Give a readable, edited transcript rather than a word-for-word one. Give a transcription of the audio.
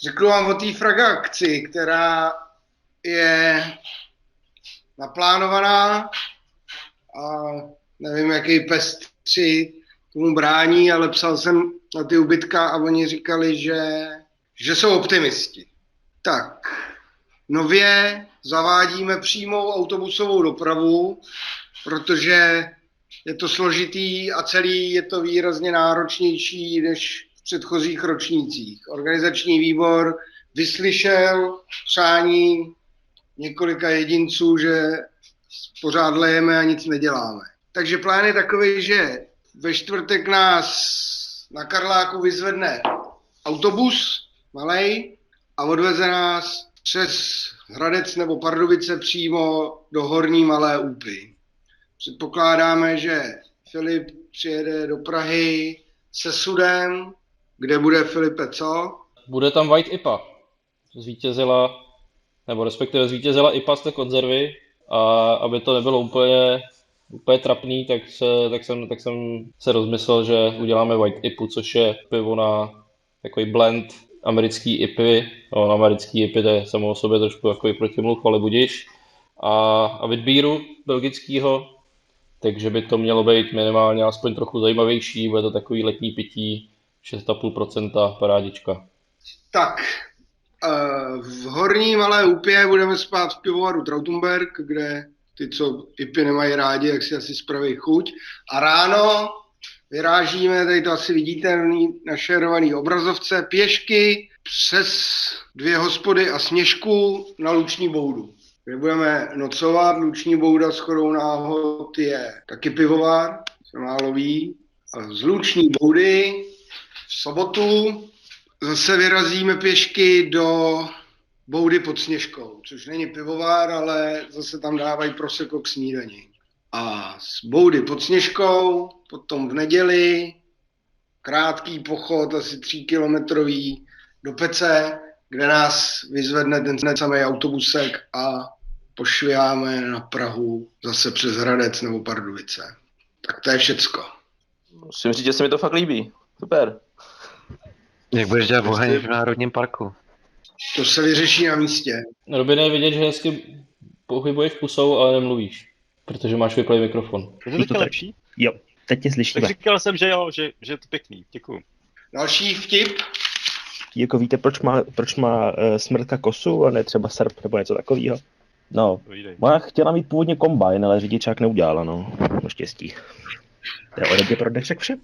Řeknu vám o té Frag akci, která je naplánovaná a nevím, jaký pes 3 tomu brání, ale psal jsem na ty ubytka a oni říkali, že jsou optimisti. Tak, nově zavádíme přímou autobusovou dopravu, protože je to složitý a celý je to výrazně náročnější než v předchozích ročnících. Organizační výbor vyslyšel přání několika jedinců, že pořád lejeme a nic neděláme. Takže plán je takový, že ve čtvrtek nás na Karláku vyzvedne autobus malej a odveze nás přes Hradec nebo Pardubice přímo do Horní Malé Úpy. Předpokládáme, že Filip přijede do Prahy se sudem, kde bude Filipe co? Bude tam White IPA. Zvítězila, nebo respektive zvítězila IPA z té konzervy a aby to nebylo úplně trapný, tak jsem se rozmyslel, že uděláme White IPu, což je pivo na takový blend americký IPy. No, americký IPy to je samo o sobě trošku takový protimluv, ale budiš. A Witbieru belgického, takže by to mělo být minimálně aspoň trochu zajímavější, bude to takový letní pití, 6,5% parádička. Tak, v Horní Malé Úpě budeme spát v pivovaru Trautenberg, kde ty, co IPy nemají rádi, jak si asi spraví chuť. A ráno vyrážíme, tady to asi vidíte na šerovaný obrazovce, pěšky přes 2 hospody a Sněžku na Luční boudu, kde budeme nocovat. Luční bouda shodou náhod je taky pivovar, se málo ví. A z Luční boudy v sobotu zase vyrazíme pěšky do boudy pod Sněžkou, což není pivovar, ale zase tam dávají prosecco k snídani. A z boudy pod Sněžkou potom v neděli krátký pochod, asi 3 kilometrový do Pece, kde nás vyzvedne ten samý autobusek a pošviháme na Prahu zase přes Hradec nebo Pardubice. Tak to je všecko. Musím říct, že se mi to fakt líbí. Super. Jak budeš dělat oheň v Národním parku? To se vyřeší na místě. Robine, je vidět, že hezky pohybuješ pusou, ale nemluvíš, protože máš vyplý mikrofon. Je to teďka lepší? Jo, teď tě Tak slyšíme. říkal jsem, že jo, že je to pěkný. Děkuju. Další vtip. Jako víte, proč má smrtka kosu a ne třeba srp nebo něco takového? No, Povídej. ona chtěla mít původně kombajn, ale řidičák neudělala, no. Štěstí. To je ode mě pro dnešek vše.